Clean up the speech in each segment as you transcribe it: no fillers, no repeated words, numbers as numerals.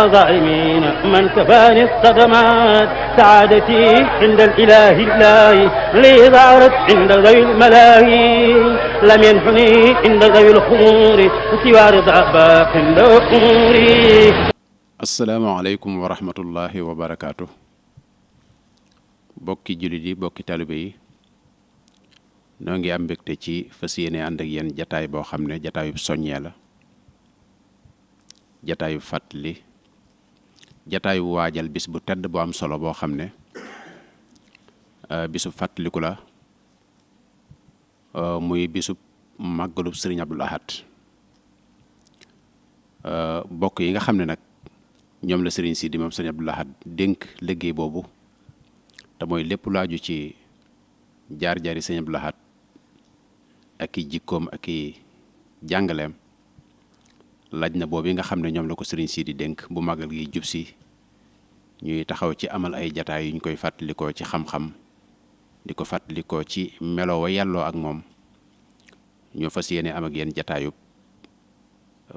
وظالمين من كفاني الصدمات سعادتي عند الإله الله لي ظهرت عند ذوي الملاهي لم ينحني عند ذوي الخمور سوى رضا باق الأمور. asalaamaaleykum wa rahmatullahi wa barakaatu. bokki jullit yi bokki talibe yi noo ngi am mbégte ci fas yéene ànd ak yéen jataay boo xam ne jataayub soññee la, jataayub fàttali, jataayub waajal bis bu tedd bu am solo boo xam ne bisub fàttaliku la, muy bisub màggalub Sëriñ Abdul Ahad. bokk yi nga xam ne nag ñoom la Sëriñ Sidi moom Sëriñ Abdul Ahad dénk liggéey boobu te mooy lépp lu aju ci jaar-jaari Sëriñ Abdul Ahad ak i jikkoom ak i jàngaleem, laaj na boobu yi nga xam ne ñoom la ko Sëriñ Sidi dénk bu màggal gi jub si ñuy taxaw ci amal ay jataay yu ñu koy fàttalikoo ci xam-xam, di ko fàttalikoo ci melo wa yàlloo ak moom. ñoo fas yéene am ak yéen jataayub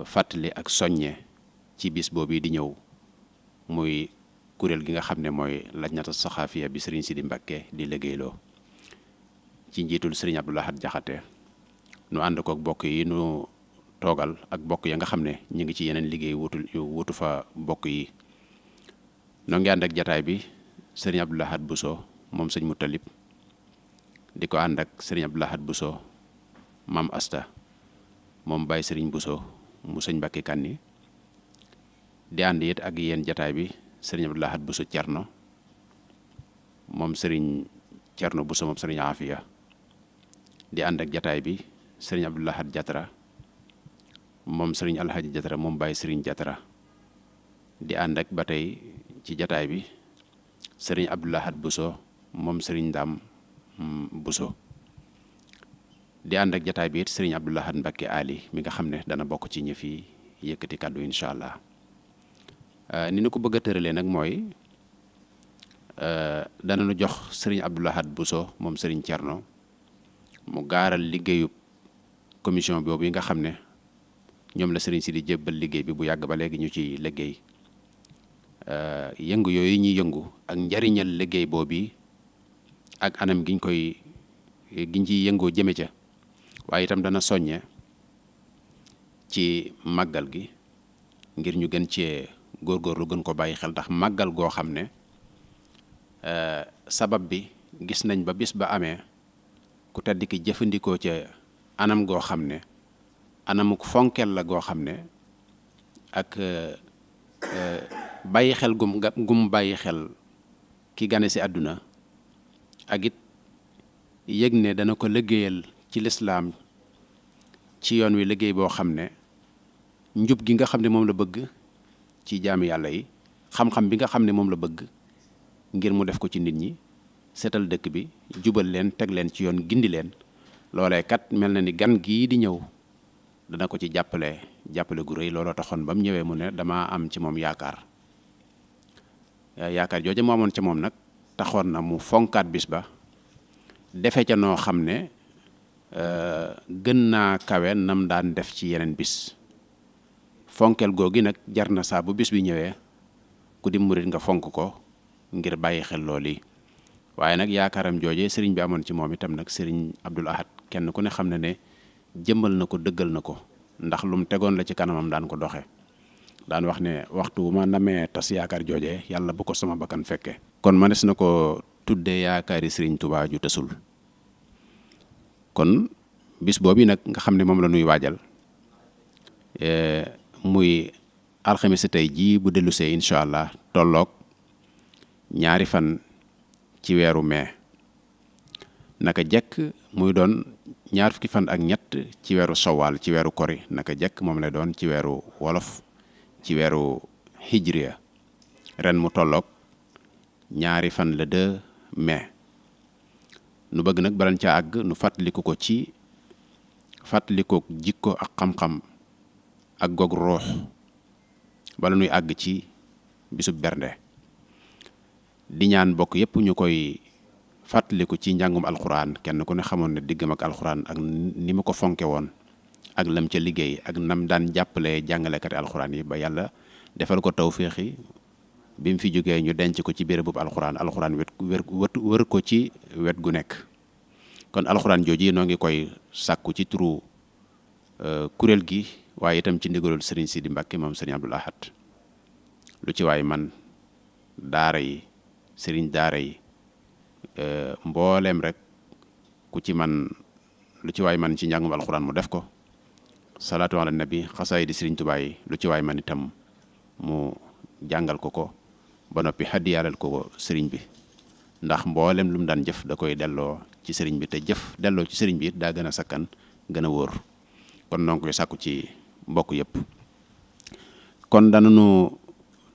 fàttali ak soññe ci bis boobu di ñëw, muy kuréel gi nga xam ne mooy lajnatu saxaafiya bi Sëriñ Sidi Mbàkke di liggéeyloo ci njiitul Sëriñ Abdul Ahad Jaxate. nu ànd kook bokk yi nu toogal ak bokk ya nga xam ne ñu ngi ci yeneen liggéey wutu fa bokk yi. noo ngi ànd ak jataay bi Sëriñ Abdul Ahad Bousso moom sëñ Mutalib, di ko ànd ak Sëriñ Abdul Ahad Bousso maam Asta moom Baye Sëriñ Bousso mu sëñ Mbàkke Kanni. di ànd it ak yéen jataay bi Sëriñ Abdul Ahad Bousso Cerno moom Sëriñ Cerno Bousso moom Sëriñ Afiya. di ànd ak jataay bi Sëriñ Abdul Ahad Jatara moom Sëriñ Alhaji Jatara moom Baye Sëriñ Jatara. di ànd ak ba tey ci jataay bi Sëriñ Abdul Ahad Bousso moom Sëriñ Ndam Bousso. di ànd ak jataay bi it Sëriñ Abdul Ahad Mbakke Ali mi nga xam ne dana bokk ci ñi fi yëkkati kàddu incha allah. ni ñu ko bëgg a tëralee nag mooy dana nu jox Sëriñ Abdul Ahad Bousso moom Sëriñ Cerno mu gaaral liggéeyub commission boobu yi nga xam ne ñoom la Sëriñ Sidi jébbal liggéey bi bu yàgg ba léegi ñu ci liggéey, yëngu yooyu ñuy yëngu ak njariñal liggéey boobu ak anam giñ ciy yëngoo jëme ca. waaye itam dana soññe ci màggal gi ngir ñu gën cee góorgóorlu gën ko bàyyi xel, ndax màggal goo xam ne sabab bi gis nañ ba bis ba amee ku tedd ki jëfandikoo ca anam goo xam ne anamuk fonkel la goo xam ne ak bàyyi xel gum bàyyi xel ki gane si àdduna, ak it yëg ne dana ko liggéeyal ci lislaam ci yoon wi liggéey boo xam ne njub gi nga xam ne moom la bëgg ci jaami yàlla yi, xam-xam bi nga xam ne moom la bëgg ngir mu def ko ci nit ñi, setal dëkk bi, jubal leen, teg leen ci yoon, gindi leen. loolee kat mel na ni gan gii di ñëw dana ko ci jàppale gu rëy. looloo taxoon ba mu ñëwee mu ne damaa am ci moom yaakaar jooje mu amoon ci moom nag taxoon na mu fonkaat bis ba, defe ca noo xam ne gën naa kawe nam daan def ci yeneen bis. fonkel googi nag jar na saa bu bis bi ñëwee ku di murit nga fonk ko ngir bàyyi xel lool yi. waaye nag yaakaaram jooje sëriñ bi amoon ci moom itam nag Sëriñ Abdul Ahad kenn ku ne xam ne jëmmal na ko, dëggal na ko, ndax lum tegoon la ci kanamam daan ko doxe. daan wax ne waxtu bu ma namee tas yaakaar jooje yàlla bu ko sama bakkan fekke. kon manes na ko tuddee yaakaari Sëriñ Tuubaa ju tasul. kon bis boobu nag nga xam ne moom la nuy waajal muy alxames tey jii bu dellusee incha allah tolloog 2 fan ci weeru mai, naka jekk muy doon 2 fukki fan ak ñett ci weeru sowaal ci weeru kori, naka jekk moom lay doon ci weeru wolof ci weeru hijriya. ren mu tolloog 2 fan le 2 mai. nu bëgg nag balan ca àgg nu fàttaliku ko ci fàttalikook jikko ak xam-xam ak goog ruux bala nuy àgg ci bisub bernde. di ñaan bokk yépp ñu koy fàttaliku ci njàngum alxuraan. kenn ku ne xamoon ne diggam ak alxuraan ak ni mu ko fonke woon ak lam ca liggéey ak nam daan jàppale jàngalekati alxuraan yi ba yàlla defal ko tawféexi bi mu fi jógee ñu denc ko ci béréb bu alxuraan wër ko ci wet gu nekk. kon alxuraan jooji noo ngi koy sàkku ci turu kuréel gi waaye itam ci ndigalul Serigne Sidi Mbacke moom Serigne Abdoul Ahad lu ci waay man daara yi Serigne daara yi mbooleem rek ku ci man lu ci waay man ci njàngum alxuraan mu def ko. salaatu ala nabi xasaay di Serigne Touba yi lu ci waay man itam mu jàngal ko ba noppi haddiyaalal ko sëriñ bi ndax mboolem lu mu daan jëf da koy delloo ci sëriñ bi te jëf delloo ci sëriñ bi it daa gën a sakkan gën a wóor kon noo ngi koy sàkku ci mbokk yëpp. kon danañu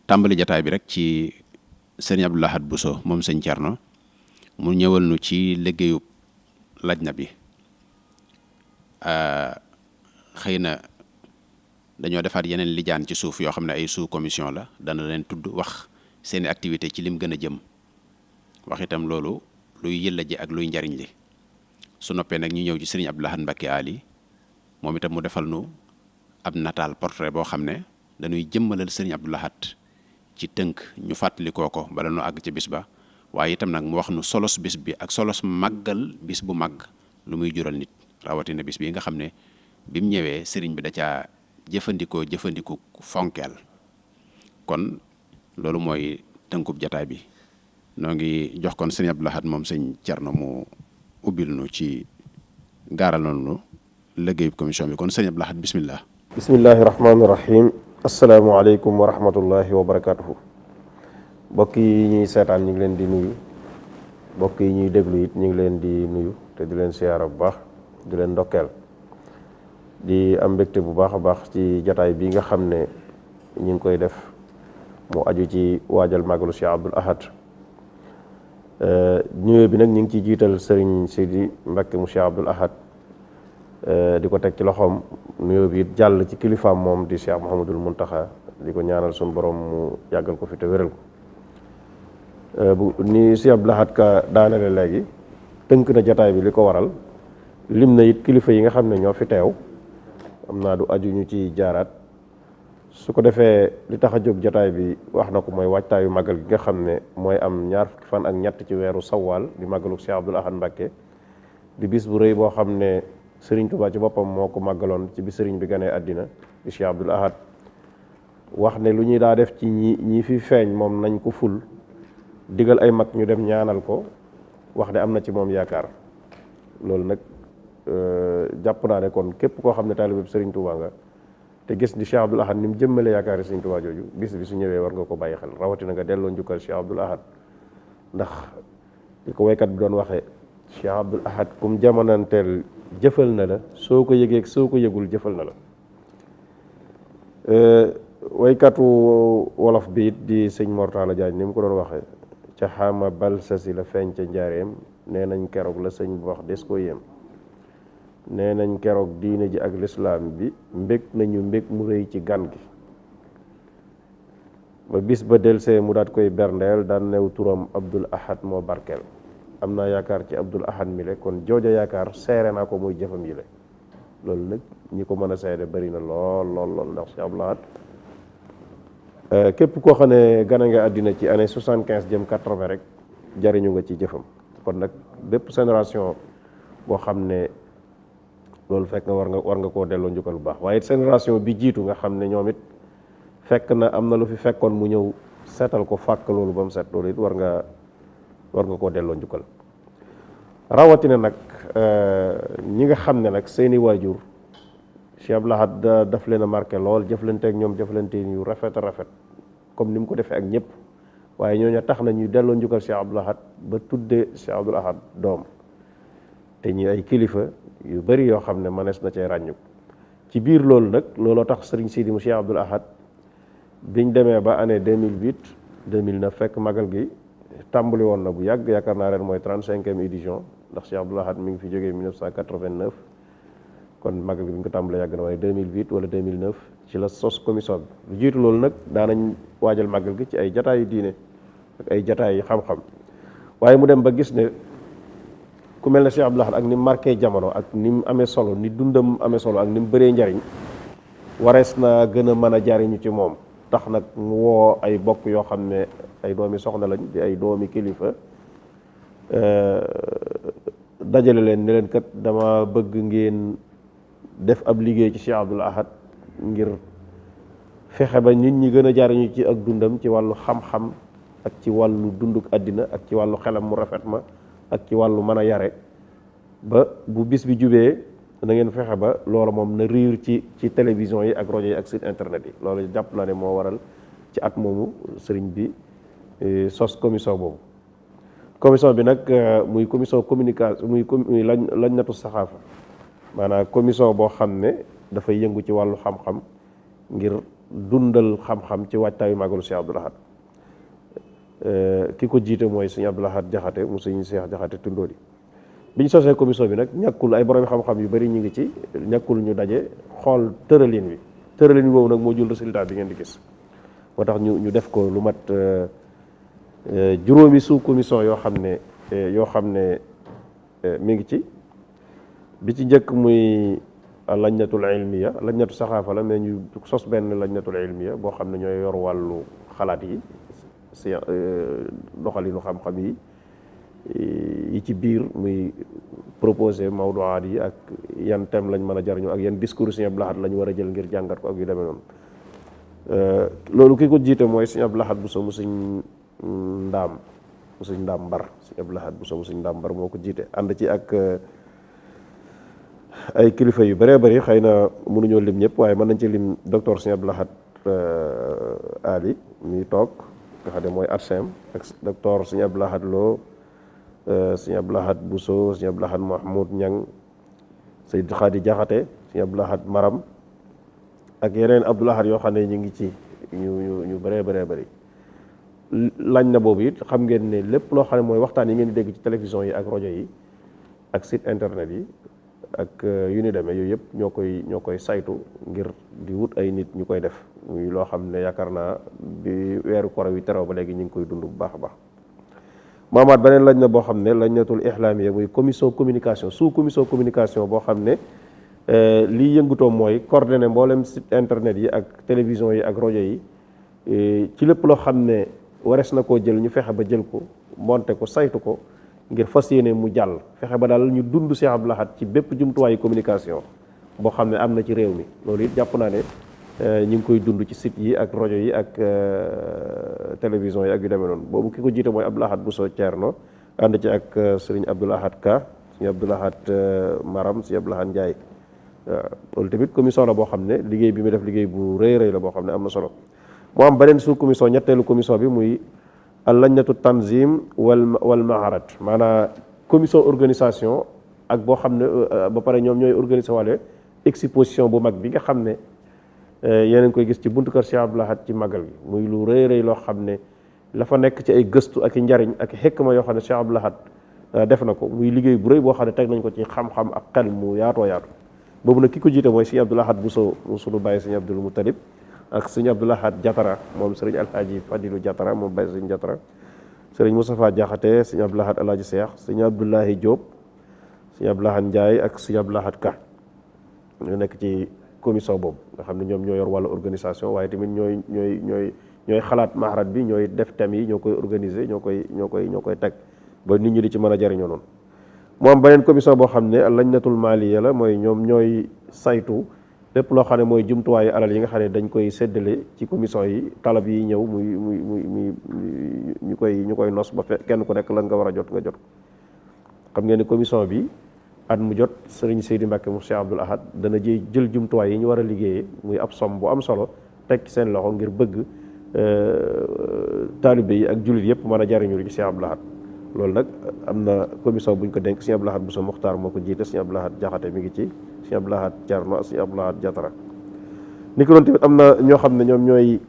tàmbali jataay bi rek ci sëriñ Abdoul Ahad Bousso moom sëñ Thierno mu ñëwal nu ci liggéeyu lajna bi. xëy na dañoo defaat yeneen lijaan ci suuf yoo xam ne ay sous commission la dana leen tudd wax seeni activité ci lim gën a jëm wax itam loolu luy yëlla ji ak luy njariñ li su noppee nag ñu ñëw ci sëriñ Abdoul Ahad Mbacké Ali moom itam mu defal nu ab nataal portrait boo xam ne dañuy jëmmalal sëriñ Abdoul Ahad ci tënk ñu fàttalikoo ko bala nu àgg ci bis ba waaye itam nag mu wax nu solos bis bi ak solos màggal bis bu màgg lu muy jural nit rawatina bis bi nga xam ne bi mu ñëwee sëriñ bi da caa jëfandiku fonkeel kon loolu mooy tënkub jataay bi noo ngi jox kon sëriñ Abdoul Ahad moom sëñ Thierno mu ubbil nu ci gaaral noonu liggéeyu commission bi kon sëriñ Abdoul Ahad bismillah. bismillahi rahmaani rahim. asalaamaaleykum wa rahmatullahi wa barakatuhu. mbokk yi ñuy seetaan ñu ngi leen di nuyu mbokk yi ñuy déglu it ñu ngi leen di nuyu te di leen siyaara bu baax di leen ndokkeel di am mbégte bu baax a baax ci jataay bi nga xam ne ñu ngi koy def mu aju ci waajal màggalu Cheikh Abdoul Ahad. nuyoo bi nag ñu ngi ciy jiital Serigne Sidi Mbacke mu Cheikh Abdoul Ahad di ko teg ci loxoom nuyoo bi it jàll ci kilifaam moom di Cheikh Mouhamadul Mountakha di ko ñaanal suñu borom mu yàggal ko fi te wéral ko bu ni Cheikh Abdoul Ahad ka daanale léegi tënk na jataay bi li ko waral lim na it kilifa yi nga xam ne ñoo fi teew am naa du aju ñu ci jaaraat su ko defee li tax a jóg jataay bi wax na ko mooy waajtaayu màggal gi nga xam ne mooy am ñaar fukki fan ak ñett ci weeru sawaal di màggalu Cheikh Abdoul Ahad Mbacké di bis bu rëy boo xam ne Serigne Touba ci boppam moo ko màggaloon ci bi Serigne bi ganee àddina di Cheikh Abdoul Ahad wax ne lu ñuy daa def ci ñi fi feeñ moom nañ ko ful digal ay mag ñu dem ñaanal ko wax ne am na ci moom yaakaar loolu nag jàpp naa ne kon képp koo xam ne taalibe Serigne Touba nga te gis ni Cheikh Abdoul Ahad ni mu jëmmale yaakaari Serigne Touba jooju bis bi su ñëwee war nga ko bàyyi xel rawatina nga delloo njukkal Cheikh Abdoul Ahad ndax li ko waykat bi doon waxee Cheikh Abdoul Ahad kum jamonanteel jëfal na la soo ko yëgee soo ko yëgul jëfal na la. waykatu wolof bi it di sëñ Mortala Diagne ni mu ko doon waxee ca xaama bal sasi la feeñ ca njaareem nee nañ keroog la sëñ bu wax des ko yéem nee nañ keroog diine ji ak lislaam bi mbég nañu mbég mu rëy ci gan gi ba bis ba delsee mu daat koy berndeel daan new turam Abdoul Ahad moo barkeel am naa yaakaar ci Abdoul Ahad mi le kon jooja yaakaar seere naa ko muy jëfam yi le loolu nag ñi ko mën a seede bari na lool ndax Cheikh Abdoul Ahad képp koo xam ne gane nga àddina ci année 75 jëm 80 rek jariñu nga ci jëfam kon nag bépp génération boo xam ne loolu fekk nga war nga koo delloo njukkal bu baax waaye génération bi jiitu nga xam ne ñoom it fekk na am na lu fi fekkoon mu ñëw seetal ko fàkk loolu ba mu set loolu it war nga koo delloo njukkal rawatina nag ñi nga xam ne nag seeni waajur Cheikh Abdoul Ahad daf leen a marqué lool jëflante ak ñoom jëflante yu rafet a rafet comme ni mu ko defee ak ñëpp waaye ñooñu tax na ñuy delloo njukkal Cheikh Abdoul Ahad ba tuddee Cheikh Abdoul Ahad doom te ñi ay kilifa yu bari yoo xam ne mënees na cee ràññu ci biir loolu nag looloo tax Serigne Sidi mu Cheikh Abdoul Ahad biñ demee ba année 2008 2009 fekk magal gi tàmbali woon na bu yàgg yaakaar naa ren mooy 35e édition ndax Cheikh Abdoul Ahad mi ngi fi jógee 1989 kon magal gi bi ñu ko tàmbalee yàgg na waaye 2008 wala 2009 ci la sos commission bi lu jiitu loolu nag daanañ waajal magal gi ci ay jataayu diine ak ay jataayu xam-xam waaye mu dem ba gis ne ku mel ne Cheikh Abdoul Ahad ak ni mu marqué jamono ak ni mu amee solo ni dundam amee solo ak ni mu bëree njariñ warees na gën a mën a jariñu ci moom tax nag mu woo ay bokk yoo xam ne ay doomi soxna lañ di ay doomi kilifa dajale leen ne leen kat dama bëgg ngeen def ab liggéey ci Cheikh Abdoul Ahad ngir fexe ba nit ñi gën a jariñu ci ak dundam ci wàllu xam-xam ak ci wàllu dunduk àddina ak ci wàllu xelam mu rafet ma ak ci wàllu mën a yare ba bu bis bi jubee na ngeen fexe ba loolu moom na riir ci télévision yi ak rajo yi ak site internet yi loolu jàpp naa ne moo waral ci at moomu sëriñ bi sos commission boobu. commission bi nag muy commission communication muy lajnatu saxaafa maanaam commission boo xam ne dafay yëngu ci wàllu xam-xam ngir dundal xam-xam ci waajtaayu màggalu Cheikh Abdoul Ahad ki ko jiite mooy sëñ Abdoul Ahad Jaxate mu sëñ Cheikh Jaxate Tundóodi bi ñu sosee commission bi nag ñàkkul ay borom xam-xam yu bari ñu ngi ci ñàkkul ñu daje xool tëralin wi boobu nag moo jul résultat bi ngeen di gis moo tax ñu def ko lu mat juróomi sous commission yoo xam ne mi ngi ci bi ci njëkk muy lajnatul ilmiya lajnatu saxaafa la mais ñu sos benn lajnatul ilmiya boo xam ne ñooy yor wàllu xalaat yi si doxalinu xam-xam yi ci biir muy proposé mawduwaat yi ak yan thème lañ mën a jariñoo ak yan discours Sëñ Abdoul Ahad la ñu war a jël ngir jàngat ko ak yu demee noonu loolu ki ko jiite mooy Sëñ Abdoul Ahad Bousso mu sëñ ndaam mbar Sëñ Abdoul Ahad Bousso mu sëñ ndaam mbar moo ko jiite ànd ci ak ay kilifa yu bëree bëri xëy na mënuñoo lim ñëpp waaye mën nañ ci lim docteur Sëñ Abdoul Ahad Ali mi toog nga xam ne mooy ARSEM ak docteur Sëñ Abdoul Ahad Lo Sëñ Abdoul Ahad Bousso Sëñ Abdoul Ahad Mahmoud Ñang Seyd Xaadi Jaxate Sëñ Abdoul Ahad Maram ak yeneen Abdoul Ahad yoo xam ne ñu ngi ci ñu bëree bëri lañ na boobu it xam ngeen ne lépp loo xam ne mooy waxtaan yi ngeen di dégg ci télévision yi ak rajo yi ak site internet yi ak yu ni demee yooyu yëpp ñoo koy saytu ngir di wut ay nit ñu koy def muy loo xam ne yaakaar naa bi weeru koor wi teroo ba léegi ñu ngi koy dund bu baax a baax maamaat beneen lañ na boo xam ne lajnatul ihlaamiya muy commission communication sous commission communication boo xam ne lii yëngutoo mooy coordonné mboolem site internet yi ak télévision yi ak rajo yi ci lépp loo xam ne warees na koo jël ñu fexe ba jël ko monté ko saytu ko ngir fas yéene mu jàll fexe ba daal ñu dund Cheikh Abdoul Ahad ci bépp jumtuwaayu communication boo xam ne am na ci réew mi loolu it jàpp naa ne ñu ngi koy dund ci site yi ak rajo yi ak télévision yi ak yu demee noonu boobu ki ko jiite mooy Abdoul Ahad Bousso Thierno ànd ci ak sëriñ Abdoul Ahad Ka sëriñ Abdoul Ahad Maram sëriñ Abdoul Ahad Ndiaye waaw loolu tamit commission la boo xam ne liggéey bi mu def liggéey bu rëy la boo xam ne am na solo moo am beneen sous commission ñetteelu commission bi muy al lajnatu tanzim wal maharat maanaam commission organisation ak boo xam ne ba pare ñoom ñooy organiser wàlle exposition bu mag bi nga xam ne yéen a ngi koy gis ci buntu kër Cheikh Abdoul Ahad ci magal gi muy lu rëy loo xam ne la fa nekk ci ay gëstu ak i njariñ ak xikma yoo xam ne Cheikh Abdoul Ahad def na ko muy liggéey bu rëy boo xam ne teg nañ ko ci xam-xam ak xel mu yaatoo yaatu boobu nag ki ko jiite mooy Sëñ Abdoul Ahad Bousso mu sunu bàyyi Sëñ Abdoul Moutalib ak Sëñ Abdoul Ahad Jatara moom sëriñ Alhaaji Fadilu Jatara moom bàyyi Sëñ Jatara sëriñ Moustapha Jaxate Sëñ Abdoul Ahad Alaaji Seex Sëñ Abdoulahi Diop Sëñ Abdoul Ahad Ndiaye ak Sëñ Abdoul Ahad Ka ñu nekk ci commission boobu nga xam ne ñoom ñoo yor wàllu organisation waaye tamit ñooy xalaat mahrat bi ñooy def thèmes yi ñoo koy organiser ñoo koy teg ba nit ñi di ci mën a jariñoo noonu moo am beneen commission boo xam ne lajnatul maaliya la mooy ñoom ñooy saytu lépp loo xam ne mooy jumtuwaayu alal yi nga xam ne dañ koy séddale ci commission yi talab yi ñëw muy ñu koy nos ba kenn ku nekk la nga war a jot nga jot xam ngeen ni commission bi at mu jot sëriñ Seydi Mbacke mu Cheikh Abdoul Ahad dana jël jumtuwaay yi ñu war a liggéeyee muy ab somme bu am solo teg ci seen loxo ngir bëgg taalibe yi ak jullit yëpp mën a jariñu ci Cheikh Abdoul Ahad loolu nag am na commission bu ñu ko dénk Sëñ Abdoul Ahad Bousso Muxtaar moo ko jiite Sëñ Abdoul Ahad Jaxate mi ngi ci Sëñ Abdoul Ahad Thierno Sëñ Abdoul Ahad Jatara ni ko doon tamit am na ñoo xam ne ñoom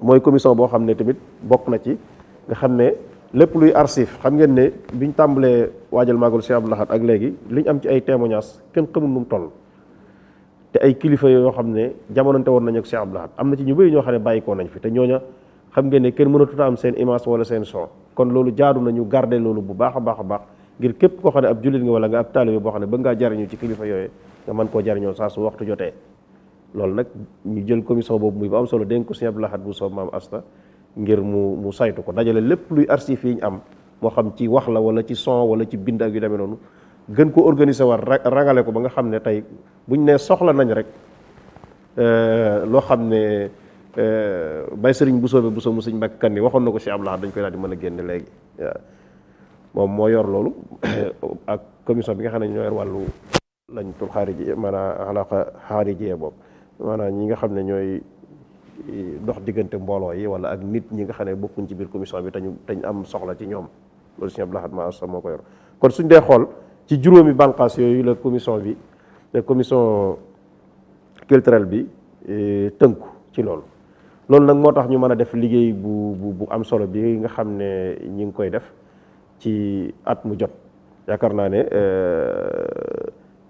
mooy commission boo xam ne tamit bokk na ci nga xam ne lépp luy archive xam ngeen ne biñ tàmbalee waajal màggal Sëñ Abdoul Ahad ak léegi liñ am ci ay témoignages kenn xamul nu mu toll te ay kilifa yoo xam ne jamonante woon nañu ak Sëñ Abdoul Ahad am na ci ñu bëri ñoo xam ne bàyyikoo nañ fi te ñooña xam ngeen ne kenn mënatut a am seen image wala seen son kon loolu jaadu nañu garder loolu bu baax a baax ngir képp koo xam ne ab jullit nga wala nga ab taalibe boo xam ne bëgg ngaa jariñu ci kilifa yooyu nga mën koo jariñoo saa su waxtu jotee loolu nag ñu jël commission boobu muy ba am solo dénk ko Sëñ Abdou Lahad bu soob maam Asta ngir mu saytu ko dajale lépp luy archive yi ñu am moo xam ci wax la wala ci son wala ci bind ak yu demee noonu gën ko organiser war rangale ko ba nga xam ne tey buñ ne soxla nañ rek loo xam ne bay sëriñ Bousso mu sëñ Mbàkke Kanni waxoon na ko Sëñ Abdou Lahad dañ koy daal di mën a génne léegi waaw moom moo yor loolu ak commission bi nga xam ne ñoo yor wàllu lañ tul xaariji maanaam alaqa xaarijiyee boobu maanaam ñi nga xam ne ñooy dox diggante mbooloo yi wala ak nit ñi nga xam ne bokkuñ ci biir commission bi tañ am soxla ci ñoom loolu Sëñ Abdou Lahad ma sa moo ko yor kon suñ dee xool ci juróomi bànqaas yooyu la commission culturelle bi tënku ci loolu nag moo tax ñu mën a def liggéey bu am solo bi nga xam ne ñi ngi koy def ci at mu jot yaakaar naa ne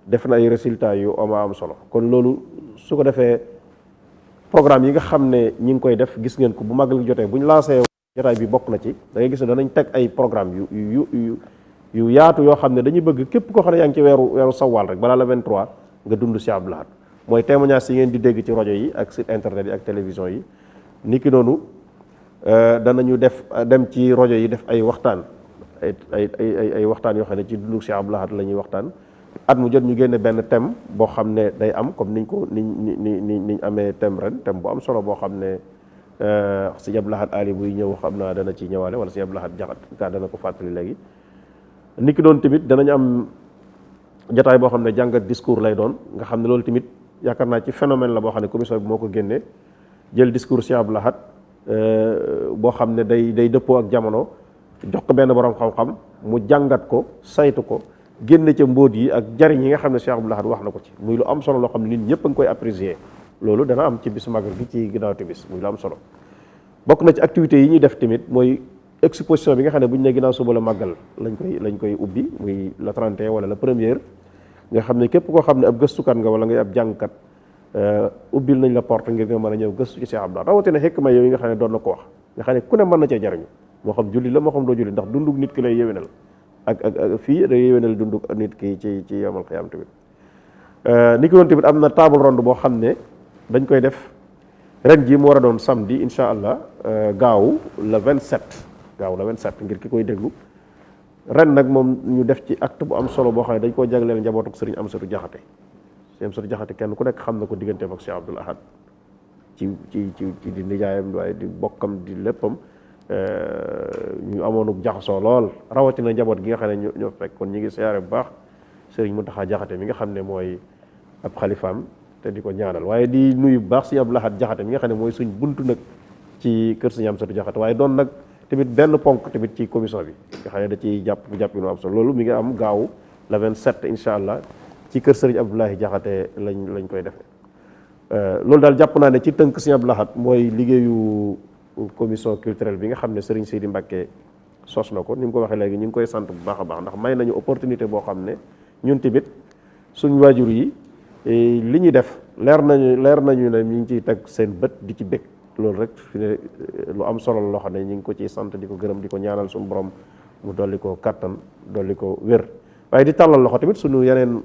def na ay résultats yu am solo kon loolu su ko defee programme yi nga xam ne ñi ngi koy def gis ngeen ko bu màggal gi jotee bu ñu lancé jotaay bi bokk na ci da ngay gis ne danañ teg ay programme yu yaatu yoo xam ne dañuy bëgg képp koo xam ne yaa ngi ci weeru sawaal rek balaa la 23 nga dund Sëñ Abdou Lahad mooy témoignage yi ngeen di dégg ci rajo yi ak site internet yi ak télévision yi niki noonu danañu dem ci rajo yi def ay waxtaan ay waxtaan yoo xam ne ci dundu Sëñ Abdou Lahad la ñuy waxtaan at mu jot ñu génne benn thème boo xam ne day am comme niñ amee thème ren thème bu am solo boo xam ne Sëñ Abdou Lahad Ali buy ñëw xam naa dana ci ñëwaale wala Sëñ Abdou Lahad Jaxate dana ko fàttali léegi niki doon tamit danañ am jataay boo xam ne jàngat discours lay doon nga xam ne loolu tamit yaakaar naa ci phénomène la boo xam ne commission bi moo ko génnee jël discours Sëñ Abdou Lahad boo xam ne day dëppoo ak jamono jox ko benn borom xam-xam mu jàngat ko saytu ko génne ca mbóot yi ak jariñ yi nga xam ne Sëñ Abdou Lahad wax na ko ci muy lu am solo loo xam ne nit ñëpp a ngi koy apprécier loolu dana am ci bis magal gi ci ginnaaw timis muy lu am solo bokk na ci activités yi ñuy def tamit mooy exposition bi nga xam ne bu ñu ne ginnaaw suba la màggal lañ koy ubbi muy la 31 wala la première nga xam ne képp koo xam ne ab gëstukat nga wala ngay ab jàngkat ubbil nañ la porte ngir nga mën a ñëw gëstu ci Sëñ Abdou Lahad rawatina xikma yooyu nga xam ne doon na ko wax nga xam ne ku ne mën na cee jariñu moo xam julli la moo xam doo julli ndax dundug nit ki lay yéwénal ak fii day yéwénal dundug nit ki ci yawmal qiyaam tamit ni ki doon tamit am na table ronde boo xam ne dañ koy def ren jii mu war a doon samedi incha allah gaaw la 27 ngir ki koy déglu ren nag moom ñu def ci acte bu am solo boo xam ne dañ koo jagleel njabootuk sëriñ Amsatu Jaxate sëriñ Amsatu Jaxate kenn ku nekk xam na ko digganteem ak Sëñ Abdou Lahad ci di nijaayam waaye di bokkam di léppam ñu amoonuk jaxasoo lool rawatina njaboot gi nga xam ne ñoo fekk kon ñu ngi siyaare bu baax sëriñ Muntaxa Jaxate mi nga xam ne mooy ab xalifaam te di ko ñaanal waaye di nuyu bu baax Sëñ Abdou Lahad Jaxate mi nga xam ne mooy suñ buntu nag ci kër Sëñ Amsatu Jaxate waaye doon nag tamit benn ponk tamit ci commission bi nga xam ne da ciy jàpp nu am solo loolu mi ngi am gaaw la 27 incha allah ci kër Sëriñ Abdoulahi Jaxate lañ koy defee loolu daal jàpp naa ne ci tënk Sëñ Abdou Lahad mooy liggéeyu commission culturelle bi nga xam ne Sëriñ Seydi Mbàkke sos na ko ni mu ko waxee léegi ñu ngi koy sant bu baax a baax ndax may nañu opportunité boo xam ne ñun tamit suñ waajur yi li ñuy def leer nañu ne ñu ngi ciy teg seen bët di ci bëgg loolu rek fi ne lu am solo loo xam ne ñu ngi ko ciy sant di ko gërëm di ko ñaanal suñu borom mu dolli ko kattan dolli ko wér waaye di tàllal loxo tamit suñu yeneen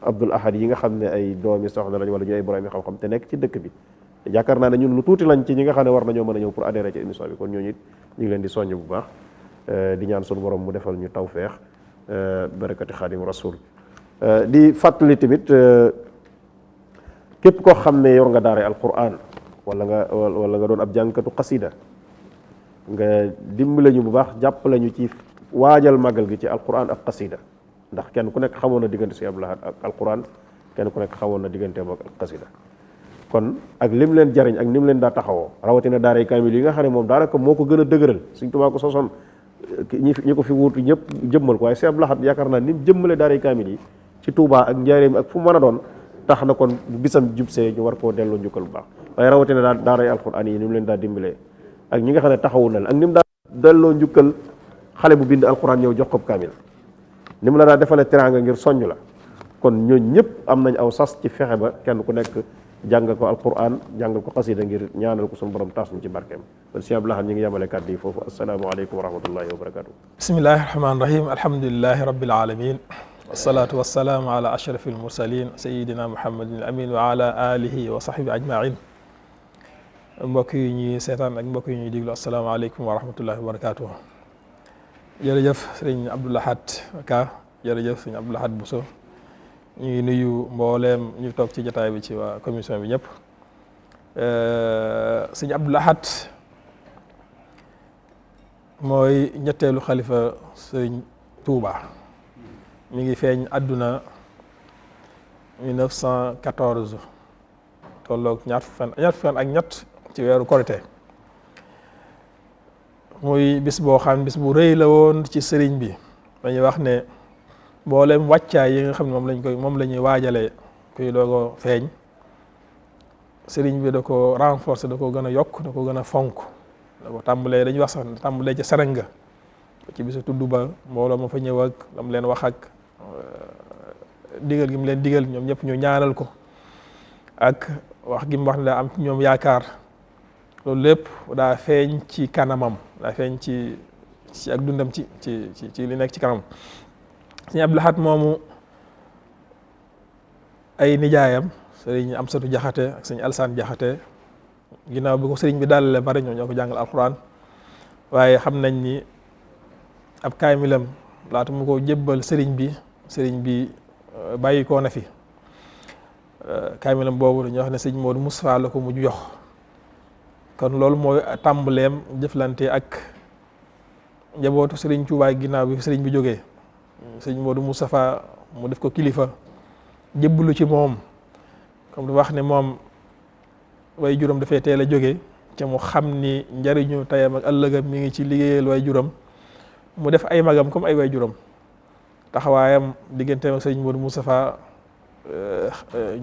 Abdoul Ahad yi nga xam ne ay doomi soxna lañ wala ñu ay borom yi xam-xam te nekk ci dëkk bi yaakaar naa ne ñun lu tuuti lañ ci ñi nga xam ne war nañoo mën a ñëw pour adhérer ci émission bi kon ñooñu it ñu ngi leen di soññ bu baax di ñaan suñu borom mu defal ñu tawfeex barakati xaadim rasul di fàttali tamit képp koo xam ne yor nga daare alquran wala nga doon ab jàngkatu xasida nga dimbale ñu bu baax jàppale ñu ci waajal màggal gi ci alquran ak xasida ndax kenn ku nekk xamoon na diggante Sëñ Abdou Lahad ak alquran kenn ku nekk xamoon na diggante ak xasida kon ak lim leen jariñ ak nim leen daa taxawoo rawatina daaray kaamil yi nga xam ne moom daanaka moo ko gën a dëgëral Sëñ Tuubaa ko sosoon ñi ko fi wuutu ñëpp jëmmal ko waaye Sëñ Abdou Lahad yaakaar naa ni mu jëmmale daaray kaamil yi ci Tuubaa ak Njaaréem ak fu mën a doon tax na kon bu bisam jubsee ñu war koo delloo njukkal bu baax waaye rawatina daal daaray alquran yi ni mu leen daa dimbalee ak ñi nga xam ne taxawu na ak ni mu daa delloo njukkal xale bu bind alquran ñëw jox ko kaamil ni mu la daa defalee teraanga ngir soññ la kon ñooñ ñëpp am nañ aw sas ci fexe ba kenn ku nekk jàngal ko alquran jàngal ko xasida ngir ñaanal ko suñu borom taas ñu ci barkeem kon Sëñ Abdou Lahad ñu ngi yemale kàddu yi foofu asalaamaaleykum wa rahmatullahi wa barakatuh bismillahi rahmaani rahim alhamdulilahi rabbil alamin wasalaatu wasalaamu ala ashrafi almursalin sayidina muhammadin al amin wa ala alihi wa sahbi ajmain mbokk yi ñuy seetaan ak mbokk yi ñuy diglu asalaamaaleykum wa rahmatullahi wa barakatuh. jërëjëf sëriñ Abdou Lahad Ka, jërëjëf sëriñ Abdou Lahad Bousso. ñu ngi nuyu mbooleem ñu toog ci jotaay bi ci waa commission bi ñëpp. sëriñ Abdou Lahad mooy ñetteelu xalifa sëriñ Touba. mi ngi feeñ àdduna 1914 tolloog ñaar fan ak ñett ci weeru korite muy bis boo xam bis bu rëy la woon ci sëriñ bi. dañuy wax ne mboolem wàccaay yi nga xam ne moom la ñuy waajalee kuy doogo feeñ sëriñ bi da ko renforcer, da ko gën a yokk, da ko gën a fonk. da ko tàmbalee dañuy wax sax tàmbalee ci Sereng ci bisu tudd ba mbooloo ma fa ñëw ak lam leen wax ak digal gi mu leen digal ñoom ñëpp ñu ñaanal ko ak wax gi mu wax ne daa am ci ñoom yaakaar. loolu lépp daa feeñ ci kanamam, daa feeñ ci ak dundam ci li nekk ci kanam. sëñ Abdou Lahad moomu ay nijaayam sëriñ Amsatu Jaxate ak sëñ Alsaan Jaxate ginnaaw bi ko sëriñ bi dalale bari ñoo ko jàngal alxuraan, waaye xam nañ ni ab kaamilam laata mu ko jébbal sëriñ bi bàyyi koo na fi. kaamilam boobu dañuy wax ne sëñ Moodu Mustafaa la ko mujj jox. kon loolu mooy tàmbaleem jëflante ak njabootu sëriñ Tuubaa ginnaaw bi sëriñ bi jógee. sëñ Moodu Mustafaa mu def ko kilifa jébbalu ci moom, comme du wax ne moom way juróom dafay teel a jóge ca mu xam ni njariñu tayam ak ëllëgam mi ngi ci liggéeyal way juróom mu def ay magam comme ay way juróom. taxawaayam digganteem ak sëriñ Moodu Mustafaa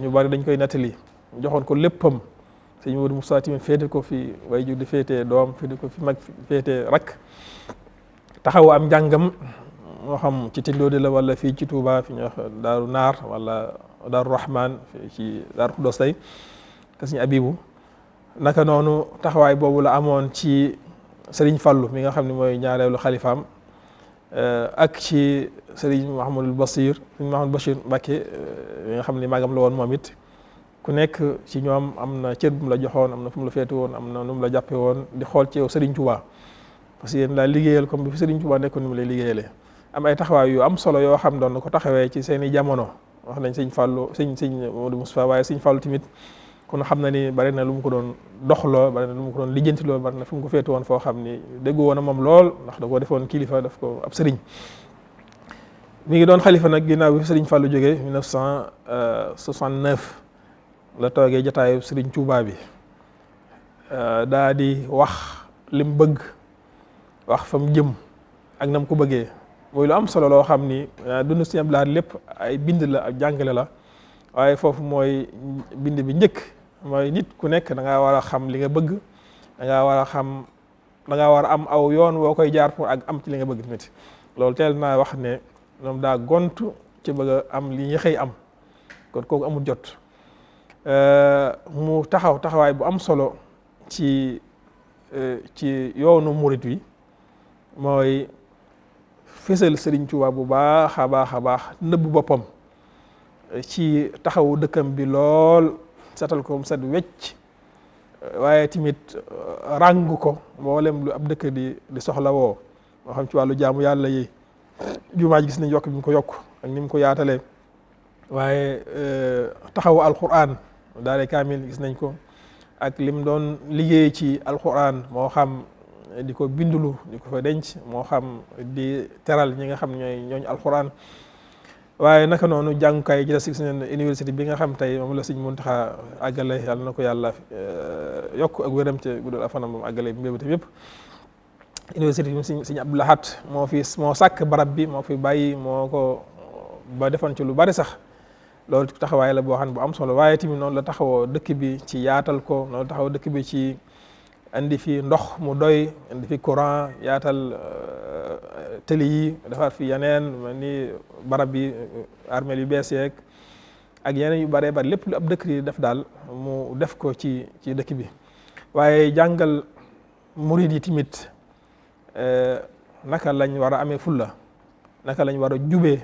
ñu bari dañ koy nettali joxoon ko léppam. sëriñ Moodu Mustafaa tamit féete ko fi way jur di féete doom féete ko fi mag féete rakk. taxaw am njàngam moo xam ci Tindoodi la wala fii ci Touba fi ñuy wax Daaru Naar wala Daaru Rahman fii ci Daaru Xudoos tey ka sëriñ Abibu. naka noonu taxawaay boobu la amoon ci sëriñ Fallu mi nga xam ne mooy ñaareelu xalifaam ak ci sëriñ Mouhamadul Bachir Mbacké mi nga xam ne magam la woon moom it. ku nekk ci ñoom am na cër bu mu la joxoon, am na fu mu la féete woon, am na nu mu la jàppe woon di xool ci yow Serigne Touba parce que yéen laa liggéeyal comme bi fi Serigne Touba nekkoon ni mu lay liggéeyalee. am ay taxawaay yu am solo yoo xam doon na ko taxawee ci seen i jamono wax nañ sëñ Fallou sëñ Moodu Mustafaa, waaye sëñ Fallou tamit kon xam na ni bari na lu mu ko doon doxloo, bari na lu mu ko doon lijjantiloo, bari na fu mu ko féete woon foo xam ni déggu woon a moom lool ndax da koo defoon kilifa daf ko ab sëriñ. mi ngi doon xalifa nag ginnaaw bi Serigne Fallou jógee 1969 la toogee jotaayu Serigne Touba bi daa di wax lim bëgg wax fa mu jëm ak nam ko bëggee mooy lu am solo loo xam ni dund Sëriñ Abdou Lahad lépp ay bind la ak jàngale la waaye foofu mooy bind bi njëkk mooy nit ku nekk da ngaa war a xam li nga bëgg, da ngaa war a xam da ngaa war a am aw yoon woo koy jaar pour ak am ci li nga bëgg tamit. loolu teel naa wax ne moom daa gontu ci bëgg a am li ñu xëy am kon kooku amul jot. mu taxawaay bu am solo ci yoonu murit wi mooy fésal Sëriñ Tuubaa bu baax a baax nëbb boppam ci taxawu dëkkam bi lool setal ko mu set wecc waaye tamit ràng ko mboolem lu ab dëkk di soxla woo moo xam ci wàllu jaamu yàlla yi jumaa ji gis nañ yokk bi mu ko yokk ak ni mu ko yaatalee waaye taxawu alquran daare kaamil gis nañ ko ak lim doon liggéey ci alquran moo xam di ko bindulu di ko fa denc moo xam di teral ñi nga xam ñooñu alquran waaye naka noonu jàngukaay yi ci des gis nañ université bi nga xam tey moom la Sëriñ Muntaxa àggale yàlla na ko yàlla yokk ak wéram ci guddal afanam moom àggale mbébétam yëpp. université bi Sëriñ Abdou Lahad moo sàkk barab bi moo fi bàyyi moo ko ba defoon ci lu bari sax loolu taxawaay la boo xam ne bu am solo waaye tamit noonu la taxawoo dëkk bi ci yaatal ko noonu la taxawoo dëkk bi ci indi fi ndox mu doy indi fi courant yaatal tëli yi defar fi yeneen ni barab bi armeel yu bees yeeg ak yeneen yu baree bari lépp lu ab dëkk yi def daal mu def ko ci dëkk bi waaye jàngal murid yi tamit naka lañ war a amee fulla naka lañ war a jubee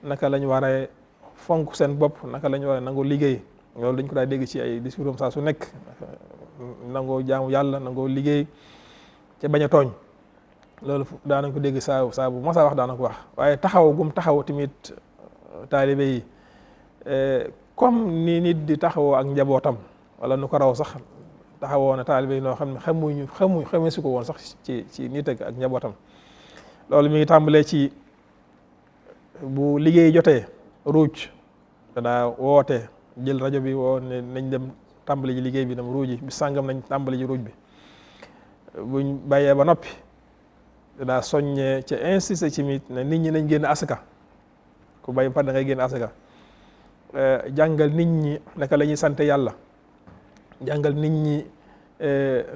naka lañ war a fonk seen bopp, naka lañ war a nangoo liggéey. loolu dañ ko daa dégg ci ay discours saa su nekk, nangoo jaamu yàlla, nangoo liggéey ca bañ a tooñ. loolu daanañ ko dégg saa bu masa wax daana ko wax. waaye taxaw gum taxaw tamit taalibe yi comme ni nit di taxawoo ak njabootam wala nu ko raw sax taxawoo na taalibe yi noo xam ne xamee su ko woon sax ci nit ak njabootam. loolu mi ngi tàmbalee ci bu liggéey jotee ruuj danaa woote jël rajo bi woo ne nañ dem tàmbali ji liggéey bi dem ruuji bi sàngam nañ tàmbali ji ruuj bi. buñ bàyyee ba noppi danaa soññee ca insisté ci mit ne nit ñi nañ génn asaka, ku bàyyi par da ngay génn asaka. jàngal nit ñi naka la ñuy sant yàlla, jàngal nit ñi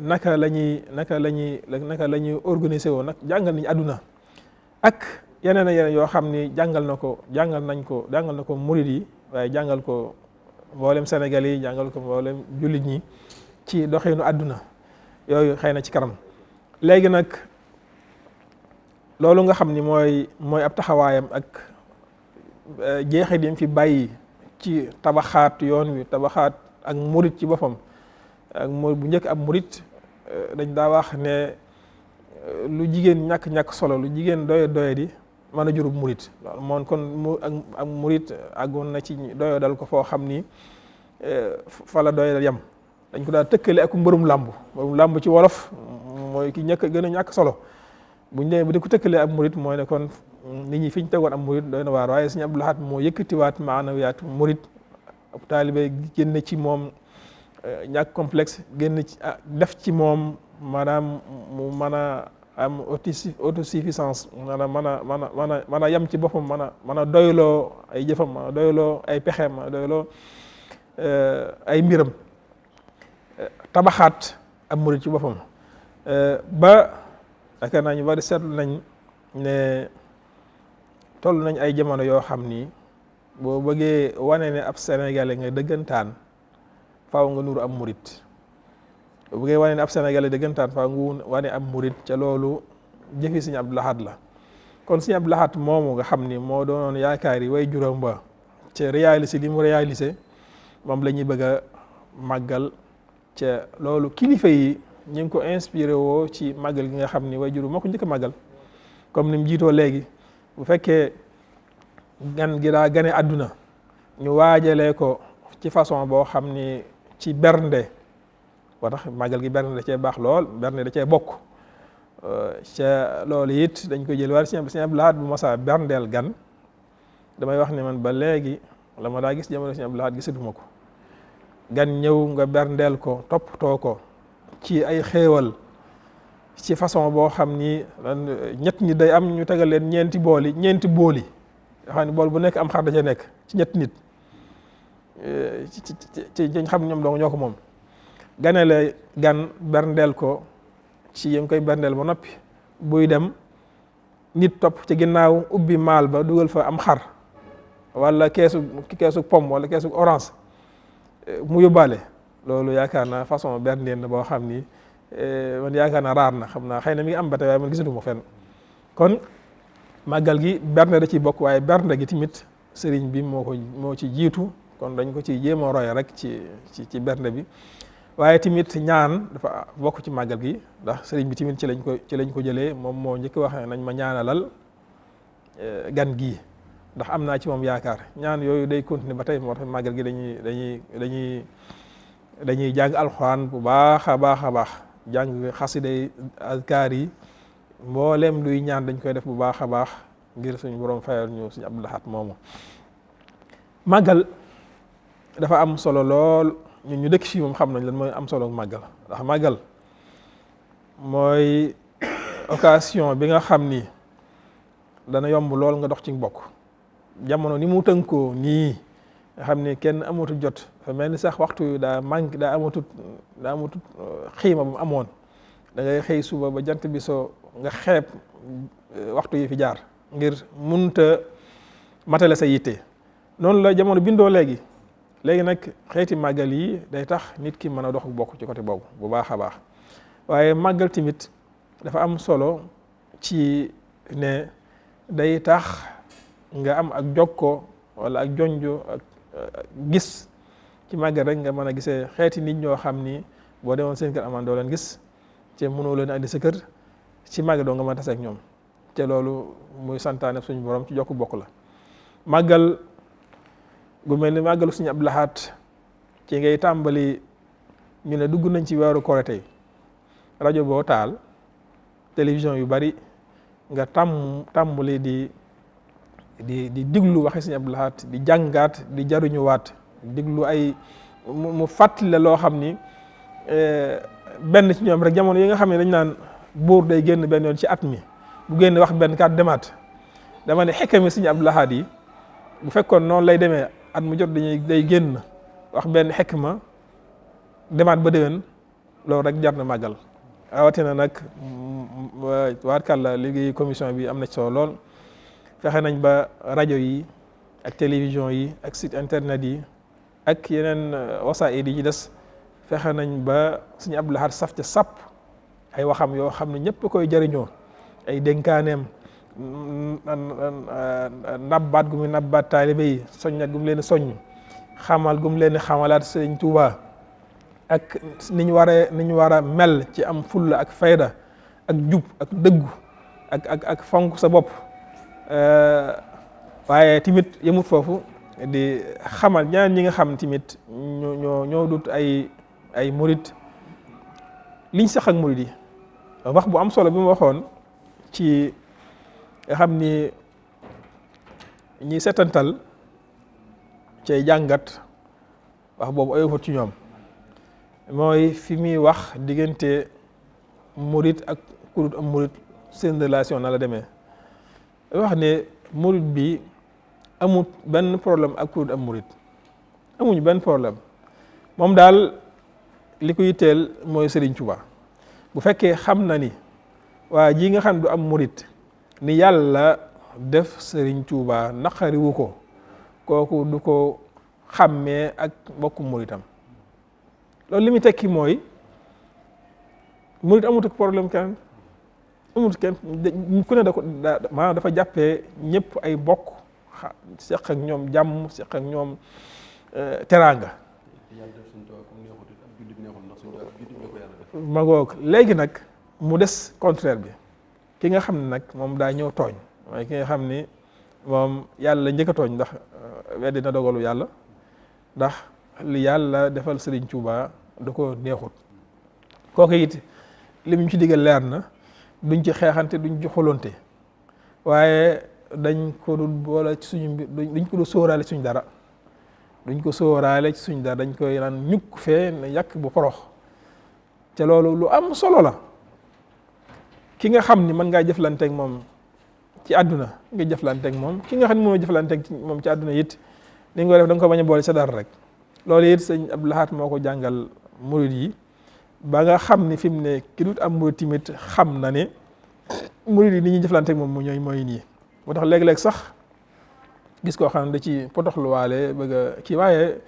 naka la ñuy organiser woo nag, jàngal nit ñi àdduna ak yeneen yeneen yoo xam ni jàngal na ko murid yi, waaye jàngal ko mboolem Sénégal yi, jàngal ko mboolem jullit ñi ci doxinu àdduna yooyu xëy na ci kanam. léegi nag loolu nga xam ni mooy ab taxawaayam ak jeexit yi mu fi bàyyi ci tabaxaat yoon wi, tabaxaat ak murit ci boppam. ak bu njëkk ab murit dañ daa wax ne lu jigéen ñàkk solo, lu jigéen doye di mën a jurub murit. loolu moom kon ak murit àggoon na ci doyo dal ko foo xam ni fa la doye dal yem. dañ ko daa tëkkale ak mbërum làmb ci wolof mooy ki gën a ñàkk solo. buñ demee ba di ko tëkkalee ab murit mooy ne kon nit ñi fi ñu tegoon ab murit doy na waar. waaye Sëriñ Abdul Ahad moo yëkkatiwaat maanawiyaat murit, ab taalibe génn ci moom ñàkk complexe, génn ci def ci moom maanaam mu mën a am autosuffisance, mën a yem ci boppam, mën a doyloo ay jëfam, mën a doyloo ay pexeem, mën a doyloo ay mbiram, tabaxaat ab murit ci boppam. ba yaakaar naa ñu bari seetlu nañ ne toll nañ ay jamono yoo xam ni boo bëggee wane ne ab sénégalais nga dëggantaan faaw nga nuru am murit. boo bëggee wane ne ab sénégalais dëggantaan faaw nga wane am murit, ca loolu jëfi Sëriñ Abdul Ahad la. kon Sëriñ Abdul Ahad moomu nga xam ni moo doonoon yaakaar yi way juróom ba ca réalisé li mu réalisé, moom la ñuy bëgg a màggal. ca loolu kilifa yi ñu ngi ko inspiré woo ci màggal gi nga xam ni way juru moo ko njëkk a màggal. comme ni mu jiitoo léegi, bu fekkee gan gi daa gane àdduna ñu waajalee ko ci façon boo xam ni ci bernde, boo tax màggal gi bernde da cee baax lool, bernde da cee bokk. ca loolu it dañ koy jël war Sëriñ Abdul Ahad bu masaa berndeel gan, damay wax ne man ba léegi la ma daa gis jamono Sëriñ Abdul Ahad gisatuma ko. gan ñëw nga berndeel ko, toppatoo ko ci ay xéewal ci façon boo xam ni ñett ñi day am ñu tegal leen ñeenti booli nga xam ne bool bu nekk am xar da cee nekk ci ñetti nit ci xam ñoom dong ñoo ko moom. ganale gan berndeel ko ci yéen koy berndeel ba noppi, buy dem nit topp ci ginnaaw ubbi maal ba dugal fa am xar wala keesu pomme wala keesu orange mu yóbbaale. loolu yaakaar naa façon berndeel na boo xam ni man yaakaar naa raar na, xam naa xëy na mi ngi am ba tey waaye man gisatuma fenn. kon màggal gi bernde da ciy bokk, waaye bernde gi tamit sëriñ bi moo ci jiitu, kon dañ ko ci jéem a roye rek ci bernde bi. waaye tamit ñaan dafa bokk ci màggal gi, ndax sëriñ bi tamit ci lañ ko jëlee. moom moo njëkk wax ne nañ ma ñaanalal gan gii ndax am naa ci moom yaakaar. ñaan yooyu day continuer ba tey, moo tax màggal gi dañuy jàng alxuraan bu baax a baax, jàng xasiday azkaar yi, mbooleem luy ñaan dañ koy def bu baax a baax ngir suñu borom fayal ñu Sëriñ Abdul Ahad moomu. màggal dafa am solo lool, ñun ñu dëkk fii moom xam nañ lan mooy am solo màggal. ndax màggal mooy occasion bi nga xam ni dana yomb lool nga dox ci mbokk. jamono ni mu tënkoo nii nga xam ni kenn amatul jot, dafa mel ni sax waxtu yu daa manqué, daa amatut xiima bu mu amoon. da ngay xëy suba ba jant bi soo nga xeeb waxtu yi fi jaar ngir munta matale sa yitte. noonu la jamono bindoo léegi nag xeeti màggal yi day tax nit ki mën a dox bokk ci côté boobu bu baax a baax. waaye màggal tamit dafa am solo ci ne day tax nga am ak jokkoo wala ak jonjo ak gis ci màggal rek nga mën a gisee xeeti nit ñoo xam ni boo demoon seen kër amaan doo leen gis te mënoo leen andi sa kër ci màggal doo nga mën a tase ak ñoom te loolu muy santaane suñu borom ci jokk bokk la. màggal gu mel ni màggalu suñu Abdou Lahad ci ngay tàmbali ñu ne dugg nañ ci weeru Korite yi rajo boo taal télévision yu bari nga tàmbali di diglu waxe suñu Abdou Lahad di jàngaat di jaruñuwaat diglu ay mu fàttali la loo xam ni benn ci ñoom rek jamono yi nga xam ne dañ naan buur day génn benn yoon ci at mi bu génn wax benn kàddu demaat dama ne xekkami suñu Abdou Lahad yi bu fekkoon noonu lay demee at mu jot day génn wax benn xekma demaat ba déwén loolu rek jar na màggal rawatina nag waarkàlla liggéey commission bi am na ci solo lool fexe nañ ba rajo yi ak télévision yi ak site internet yi ak yeneen wasaa'id yi ci des fexe nañ ba suñu Abdou Lahad saf ca sàpp ay waxam yoo xam ne ñëpp koy jëriñoo ay dénkaaneem nabbaat gu mu nabbaat taalibe yi soññat gu mu leen soññ xamal gu mu leen xamalaat Sëriñ Tuubaa ak ni ñu war a mel ci am fulla ak fayda ak jub ak dëggu ak fonk sa bopp waaye timit yemut foofu di xamal ñaan ñi nga xam timit ñoo dut ay murit liñ sax ak murit yi wax bu am solo bi mu waxoon ci nga xam ni ñi setantal cay jàngat wax boobu oyofut ci ñoom mooy fi muy wax diggante murit ak ku dut am murit seen relation na la demee wax ne murit bi amul benn problème ak ku dut am murit amuñu benn problème moom daal li ko yitteel mooy Sëriñ Tuubaa bu fekkee xam na ni waa ji nga xam du am murit ni yàlla def Sëriñ Tuubaa naqariwu ko kooku du ko xàmmee ak mbokku muritam loolu li muy tekki mooy murit amut ak problème kenn amut kenn ku ne maanaam dafa jàppee ñëpp ay bokk seq ak ñoom jàmm seq ak ñoom teraanga magoog léegi nag mu des contraire bi ki nga xam ne nag moom daa ñëw tooñ mooy ki nga xam ni moom yàlla njëkk a tooñ ndax weddi na dogalu yàlla ndax li yàlla defal Sëriñ Tuubaa da ko neexut kooku it li mu ci digal leer na duñ ci xeexante duñ ci xolonte waaye dañ ko dul boole ci suñu mbir duñ ko dul sóoraale ci suñ dara duñ ko sóoraale ci suñ dara dañ koy naan ñukk fee ne yàq bu porox te loolu lu am solo la ki nga xam ni mën ngaa jëflanteeg moom ci àdduna nga jëflanteeg moom ki nga xam ne mënoo jëflanteeg moom ci àdduna it li nga ko def da nga ko bañ a boole sa dara rek loolu it sëñ Abdou Lahad moo ko jàngal murid yi ba nga xam ni fi mu ne ki dut am murid timit xam na ne murid yi ni ñuy jëflanteeg moom mooy nii moo tax léeg-léeg sax gis koo xam ne da ci potoxluwaale bëgg a kii waaye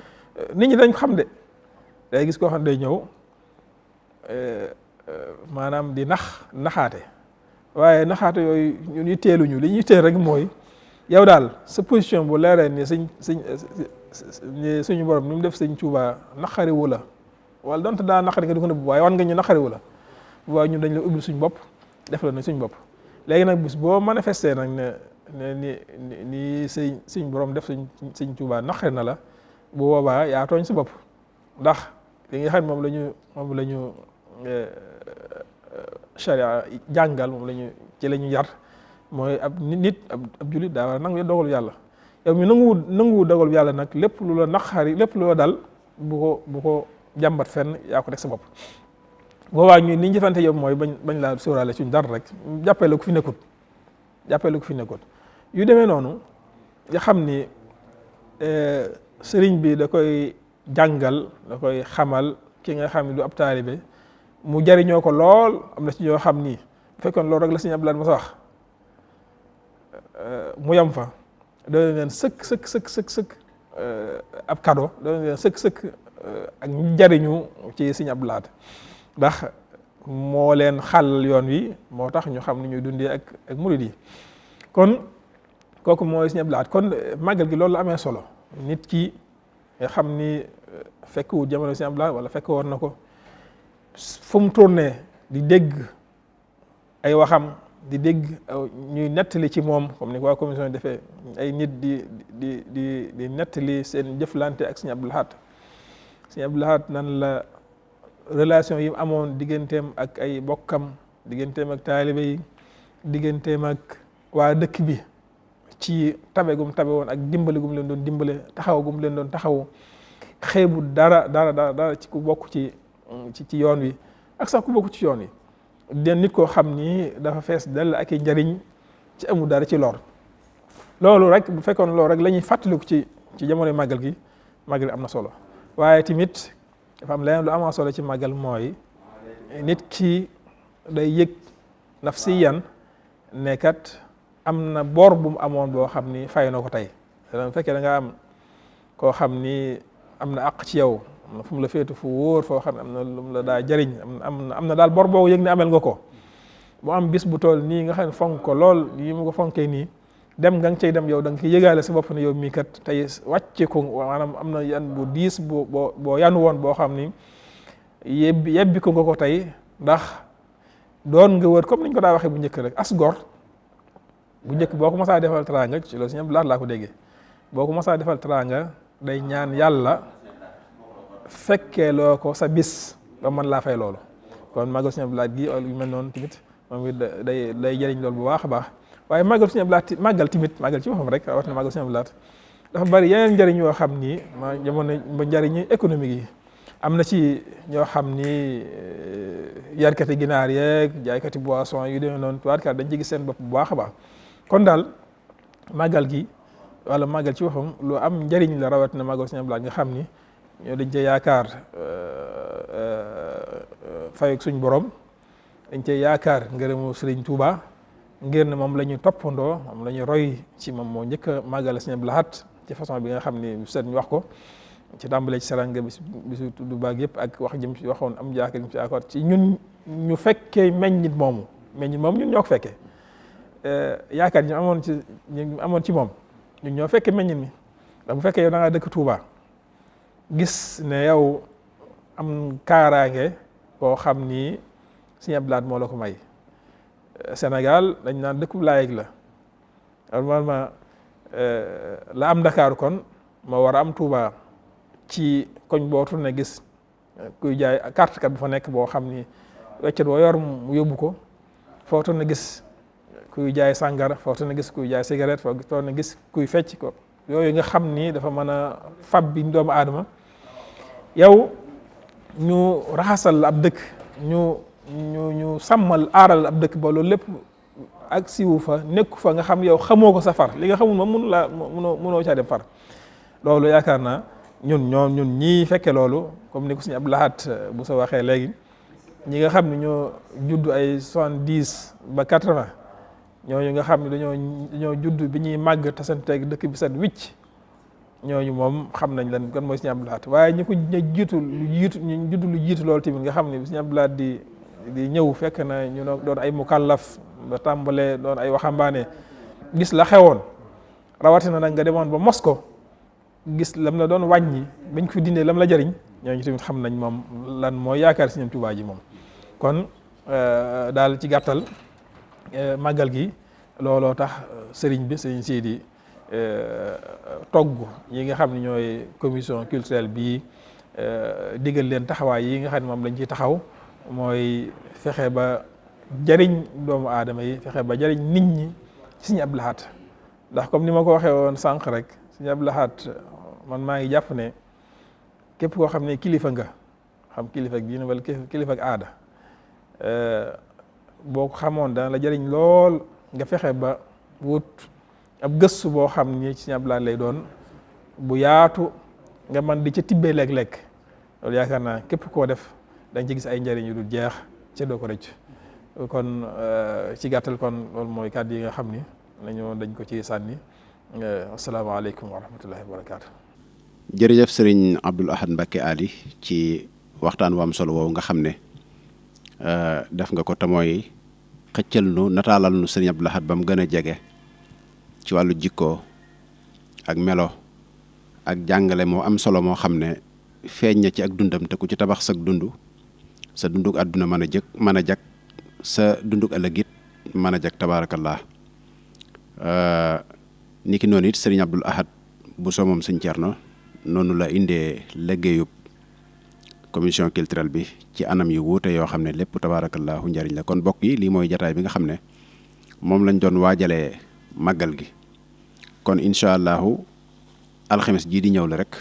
nit ñi dañ xam de day gis koo xam ne day ñëw maanaam di naxaate waaye naxaate yooyu ñun yitteeluñu li ñuy teel rek mooy yow daal sa position bu leeree ni suñu borom ni mu def Sëñ Tuubaa naqariwu la wala donte daa naqari nga di ko nëbb waaye wan nga ñu naqariwu la waaye ñun dañ la ubbil suñu bopp def la ne suñu bopp léegi nag bis boo manifesté nag ne ni suñ borom def Sëñ Tuubaa naqari na la bu boobaa yaa tooñ sa bopp ndax li nga xam moom la ñu charia jàngal moom ci la ñu yar mooy ab nit ab jullit daa war a nangu dogalu yàlla yow mi nanguwu dogalu yàlla nag lépp lu la naqari lépp lu la dal bu ko jàmbat fenn yaa ko teg sa bopp boobaa ñu ni ñu jëfante yow mooy bañ laa sóoraale suñ dara rek jàppee la ko fi nekkut yu demee noonu nga xam ni sëriñ bi da koy jàngal da koy xamal ki nga xam ne du ab taalibe mu jariñoo ko lool am na ci ñoo xam ni bu fekkoon loolu rek la Sëñ Abdou Lahad ma sa wax mu yam fa doon leen sëkk ab cadeau doon leen sëkk ak jariñu ci Sëñ Abdou Lahad ndax moo leen xàll yoon wi moo tax ñu xam ni ñuy dundee ak murid yi kon kooku mooy Sëñ Abdou Lahad kon màggal gi loolu la amee solo nit ki nga xam ni fekkwut jamono Sëñ Abdou Lahad wala fekk woon na ko fu mu tourné di dégg ay waxam di dégg ñuy nettali ci moom comme ni ko waa commission defee ay nit di nettali seen jëflante ak Sëñ Abdou Lahad Sëñ Abdou Lahad nan la relation yi amoon digganteem ak ay bokkam digganteem ak taalibe yi digganteem ak waa dëkk bi ci tabe gum tabe woon ak dimbali gum leen doon dimbale taxaw gum leen doon taxaw xeebu dara ci ku bokk ci yoon wi ak sax ku bokk ci yoon wi den nit koo xam ni dafa fees dell ak i njariñ ci amul dara ci lor loolu rek bu fekkoon loolu rek la ñuy fàttaliku ci jamono màggal gi am na solo waaye tamit dafa am leneen lu am solo ci màggal mooy nit ki day yëg nafsiyan ne kat am na bor bu mu amoon boo xam ni fay na ko tey bu fekkee da nga am koo xam ni am na àq ci yow am na fu mu la féetu fu wóor foo xam ne am na lu mu la daa jariñ am na daal bor boobu yëg ne amel nga ko mu am bis bu toll nii nga xam ne fonk ko lool yi mu ko fonkee nii dem nga cay dem yow da nga koy yëgaale sa bopp ne yow mii kat tey wàcce ko maanaam am na yan bu diis boo yanu woon boo xam ni yebbi ko nga ko tey ndax doon nga wër comme niñ ko daa waxee bu njëkk rek as gor bu njëkk boo ko masaa defal teraanga ci loolu Sëñ Abdou Lahad laa ko déggee boo ko masaa defal teraanga day ñaan yàlla fekkee loo ko sa bis ba mën laa fay loolu kon màggal Sëñ Abdou Lahad gi yu mel noonu tamit moom it day jëriñ loolu bu baax a baax waaye màggal Sëñ Abdou Lahad màggal ci boppam rek rawatina màggal Sëñ Abdou Lahad dafa bari yeneen njëriñ yoo xam ni jamono ba njëriñu économique yi am na ci ñoo xam ni yarkati ginaar yeeg jaaykati boisson yu demee noonu tubaarkaat dañ ci gis seen bopp bu baax a baax kon daal màggal gi wala màggal ci waxam lu am njëriñ la rawatina màggal Sëñ Abdou Lahad nga xam ni ñoo dañ cee yaakaar fayuk suñ borom dañ cee yaakaar ngërëmu Sëriñ Tuuba ngir ne moom la ñu toppandoo moom la ñu roy ci moom moo njëkk a màggal Sëñ Abdou Lahad ci façon bi nga xam ni seet ñu wax ko ci tàmbalee ci saranga bisu tudd baag yëpp ak wax jëm ci waxoon am jaakaar ci accord ci ñun ñu fekkee meññit moom ñun ñoo ko fekkee yaakaar ñu amoon ci moom ñun ñoo fekkee meññit mi ndax bu fekkee yow da ngaa dëkk Touba gis ne yow am kaaraange koo xam ni Sëñ Abdou Lahad moo la ko may Sénégal dañ naan dëkkub laayig la normalement la am Dakar kon moo war a am Touba ci koñ boo tourné gis kuy jaay carte kat bu fa nekk boo xam ni weccet boo yor mu yóbbu ko foo tourné gis kuy jaay sàngara foo tourné gis kuy jaay cigarette foo tourné gis kuy fecc ko yooyu nga xam ni dafa mën a fab bi doomu aadama yow ñu raxasal ab dëkk ñu sàmmal aaral ab dëkk ba loolu lépp ak siwu fa nekku fa nga xam yow xamoo ko sa far li nga xamul moom mënoo caa dem far loolu yaakaar naa ñun ñii fekke loolu comme ni ko Sëñ Abdou Lahad bu sa waxee léegi ñi nga xam ne ñoo judd ay 70 ba 80 ñooñu nga xam ne dañoo judd bi ñuy màgg tasanteeg dëkk bi set wicc ñooñu moom xam nañ lan kon mooy Sëñ Abdou Lahad waaye ñu jiitu lu jiitu loolu tamit nga xam ne Sëñ Abdou Lahad di ñëw fekk na ñu doon ay mukallaf ba tàmbalee doon ay waxambaane gis la xewoon rawatina nag nga demoon ba mos ko gis lam la doon wàññi bañ ko fi dindee lam la jëriñ ñooñu tamit xam nañ moom lan mooy yaakaar Sëñ Tuubaa ji moom kon daal ci gàttal màggal gi looloo tax sëriñ Sidi togg yi nga xam ne ñooy commission culturelle bii digal leen taxawaay yi nga xam ne moom lañ ciy taxaw mooy fexe ba jariñ doomu aadama yi fexe ba jariñ nit ñi ci Sëñ Abdou Lahad ndax comme ni ma ko waxee woon sànq rek Sëñ Abdou Lahad man maa ngi jàpp ne képp koo xam ne kilifa nga xam kilifa ak diine wala kilifa ak aada boo ko xamoon dana la jariñ lool nga fexe ba wut ab gëstu boo xam ni ci Sëñ Abdou Lahad lay doon bu yaatu nga man di ca tibbee léeg-léeg loolu yaakaar naa képp koo def da nga ci gis ay njëriñ yu dul jeex ca doo ko rëcc kon ci gàttal kon loolu mooy kàddu yi nga xam ni dañ ko ci sànni asalaamaaleykum wa rahmatullahi wa barakaatu. jërëjëf sëriñ Abdoul Ahad Mbacké Ali ci waxtaan wu am solo woowu nga xam ne def nga ko te mooy xëccal nu nataalal nu sëriñ Abdoul Ahad ba mu gën a jege ci wàllu jikko ak melo ak jàngale moo am solo moo xam ne feeñ na ci ak dundam te ku ci tabax sa dund sa dunduk àdduna mën a jag sa dunduk ëllëg it mën a jag tabaarakallah niki noonu it sëriñ Abdul Ahad Bousso moom sëñ Cerno noonu la indee liggéeyub commission culturelle bi ci anam yu wuute yoo xam ne lépp tabaarakallahu njariñ la kon bokk yi lii mooy jataay bi nga xam ne moom lañ doon waajalee màggal gi kon incha allahu alxames jii di ñëw la rek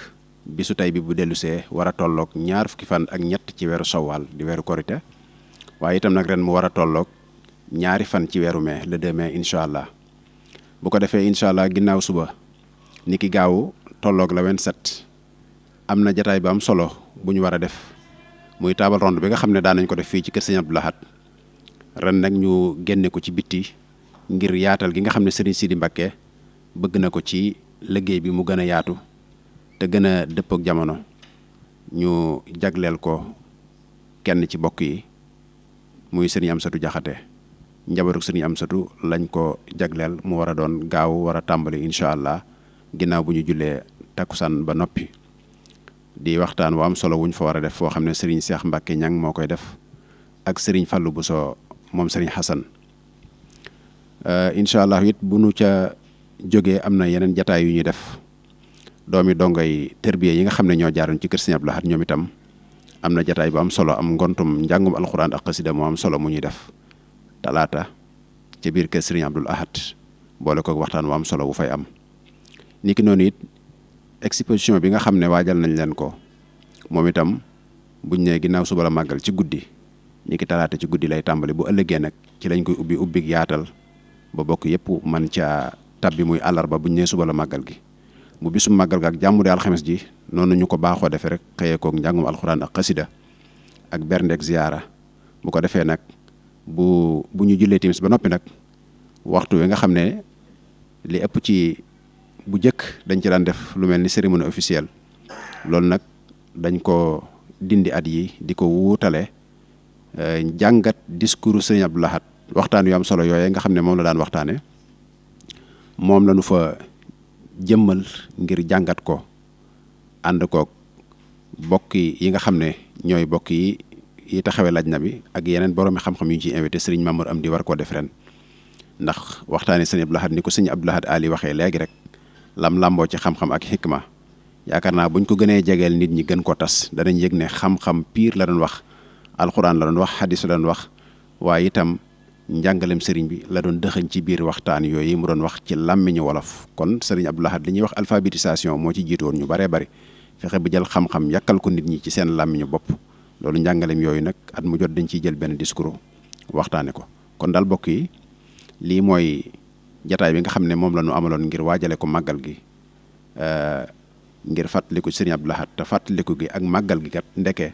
bisu tey bi bu dellusee war a tolloog 2 fukki fan ak ñett ci weeru Sawwal di weeru korite waaye itam nag ren mu war a tolloog 2 fan ci weeru mai le 2 mai incha allah bu ko defee incha allah ginnaaw suba ni ki gaawu tolloog la 27 am na jataay bu am solo bu ñu war a def muy table ronde bi nga xam ne daan nañ ko def fii ci kër Sëriñ Abdou Lahad ren nag ñu génne ko ci bitti ngir yaatal gi nga xam ne Serigne Sidi Mbacké bëgg na ko ci liggéey bi mu gën a yaatu te gën a dëpp ak jamono ñu jagleel ko kenn ci bokk yi muy Serigne Amsatou Diakhaté njabootu Serigne Amsatou lañ ko jagleel mu war a doon gaaw war a tàmbali incha allah ginnaaw bu ñu jullee takkusaan ba noppi di waxtaan wu am solo wuñ fa war a def foo xam ne Serigne Cheikh Mbacké Niang moo koy def ak Serigne Fallou Bousso moom Serigne Hassan incha allah it bu nu ca jógee am na yeneen jataay yu ñuy def doomi dongoy tërbiye yi nga xam ne ñoo jaaroon ci kër Serigne Abdou Lahad ñoom itam am na jataay bu am solo am ngontum njàngum alxuraan ak xasida moo am solo mu ñuy def talaata ca biir kër Serigne Abdou Lahad boole ko waxtaan wu am solo wu fay am niki noonu it exposition bi nga xam ne waajal nañ leen ko moom itam buñ ne ginnaaw suba la màggal ci guddi niki talaata ci guddi lay tàmbali bu ëllëgee nag ci lañ koy ubbi yaatal ba bokk yëpp man ca tabbi muy àllarba buñ ne suba la màggal gi bu bisum màggal ga ak jàmm de alxames ji noonu ñu ko baaxoo defee rek xëyee koog njàngum alxuraan ak xasida ak berndeek ziyaara bu ko defee nag bu ñu jullee timis ba noppi nag waxtu wi nga xam ne li ëpp ci bu jëkk dañ ci daan def lu mel ni cérémonie officielle loolu nag dañ ko dindi at yi di ko wuutale jàngat discours Serigne Abdou Lahad waxtaan yu am solo yooye nga xam ne moom la daan waxtaane moom la ñu fa jëmmal ngir jàngat ko ànd koog bokk yi nga xam ne ñooy bokk yi taxawee laaj na bi ak yeneen boroomi xam-xam yu ñu ciy invité Serigne Mamour am di war koo def ren ndax waxtaane Serigne Abdou Lahad ni ko Serigne Abdou Lahad Ali waxee léegi rek lam làmboo ci xam-xam ak xikma yaakaar naa buñ ko gënee jegeel nit ñi gën ko tas danañ yëg ne xam-xam piir la doon wax alxuraan la doon wax xadis la doon wax waaye itam njàngalem sëriñ bi la doon dëxëñ ci biir waxtaan yooyu mu doon wax ci làmmiñu wolof kon Serigne Abdou Lahad li ñuy wax alphabétisation moo ci jiitoon ñu baree bari fexe ba jël xam-xam yàkkal ko nit ñi ci seen làmmiñu bopp loolu njàngalem yooyu nag at mu jot dañ ciy jël benn discours waxtaane ko kon daal bokk yi lii mooy jataay bi nga xam ne moom la ñu amaloon ngir waajale ko màggal gi ngir fàttaliku Serigne Abdou Lahad te fàttaliku gi ak màggal gi kat ndeke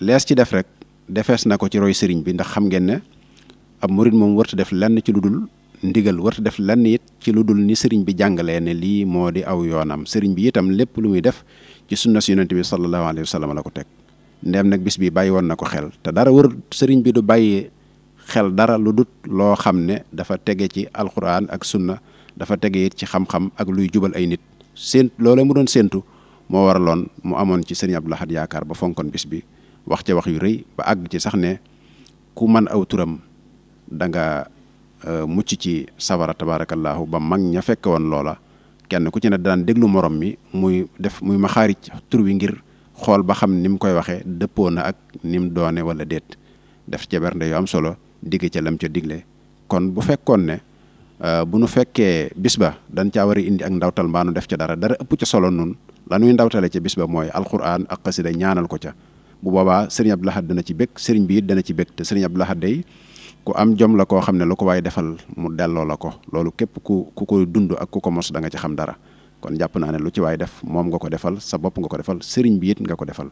lees ci def rek defees na ko ci roy Serigne bi ndax xam ngeen ne ab murid moom warta def lenn ci lu dul ndigal warta def lenn it ci lu dul ni Serigne bi jàngalee ne lii moo di aw yoonam Serigne bi itam lépp lu muy def ci sunna si yonent bi sallallahu alayhi wa sallam la ko teg ndeem nag bis bi bàyyi woon na ko xel te dara wër Serigne bi du bàyyi xel dara lu dut loo xam ne dafa tege ci alxuraan ak sunna dafa tege it ci xam-xam ak luy jubal ay nit loolee mu doon séentu moo waraloon mu amoon ci Serigne Abdou Lahad yaakaar ba fonkoon bis bi wax ca wax yu rëy ba àgg ci sax ne ku man aw turam da nga mucc ci sawara tabaarakallaahu ba mag ña fekke woon loola kenn ku ci ne daan déglu morom mi muy ma xaari tur wi ngir xool ba xam ni mu koy waxee dëppoo na ak ni mu doone wala déet def ca bernde yu am solo digg ca lam ca digle kon bu fekkoon ne bu nu fekkee bis ba dañ caa war a indi ak ndawtal mbaa nu def ca dara ëpp ca solo nun la nuy ndawtale ca bis ba mooy alquran ak xasida ñaanal ko ca bu boobaa Serigne Abdou Lahad dana ci bég Serigne bi it dana ci bég te Serigne Abdou Lahad day ku am jom la koo xam ne lu ko waaye defal mu delloo la ko loolu képp ku koy dund ak ku ko mos da nga ci xam dara kon jàpp naa ne lu ci waay def moom nga ko defal sa bopp nga ko defal Serigne bi it nga ko defal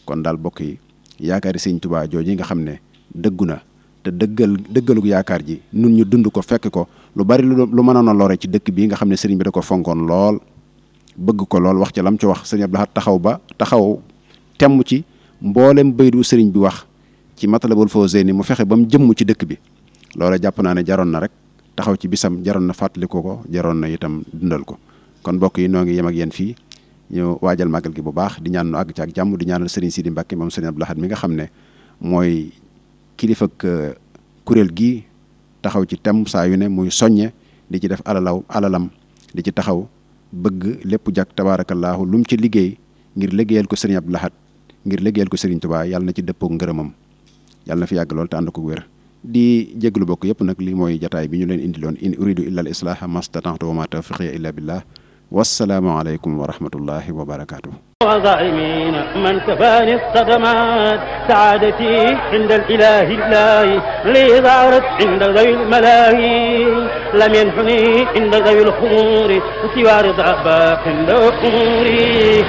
kon daal bokk yi yaakaari Serigne Touba jooji nga xam ne dëggu na te dëggalug yaakaar ji nun ñu dund ko fekk ko lu bari lu mënoon a lore ci dëkk bii nga xam ne Serigne bi da ko fonkoon lool bëgg ko lool wax ca lam ci wax Serigne Abdou Lahad taxaw temm ci mboolem baydu Serigne bi wax ci Matlabul Fawzayni mu fexe ba mu jëmm ci dëkk bi loola jàpp naa ne jaroon na rek taxaw ci bisam jaroon na fàttaliku ko jaroon na itam dundal ko. kon mbokk yi noo ngi yem ak yéen fii ñu waajal màggal gi bu baax di ñaan nu àgg ci ak jàmm di ñaanal Serigne Sidi Mbacke moom Serigne Abdou Lahad mi nga xam ne mooy kilifa ak kuréel gi taxaw ci tem saa yu ne muy soññe di ci def alalam di ci taxaw bëgg lépp jàkk tabaarakallaahu lu mu ci liggéey ngir liggéeyal ko Serigne Abdou Lahad ngir liggéeyal ko Serigne Touba yàlla na ci dëppoo ngërëmam yàlla na fi yàgg lool te ànd ko wér. di jéglu bokk yëpp nag li mooy jataay bi ñu leen indiloon in uridu illa al islaha mastata'tu wa ma tawfiqiya illa billah wassalaamu aleykum wa rahmatullahi wa barakatuh. وظالمين من كفاني الصدمات سعادتي عند الإله الله لي ظهرت عند ذوي الملاهي لم ينحني عند ذوي الخمور سوى رضا باق عند أموري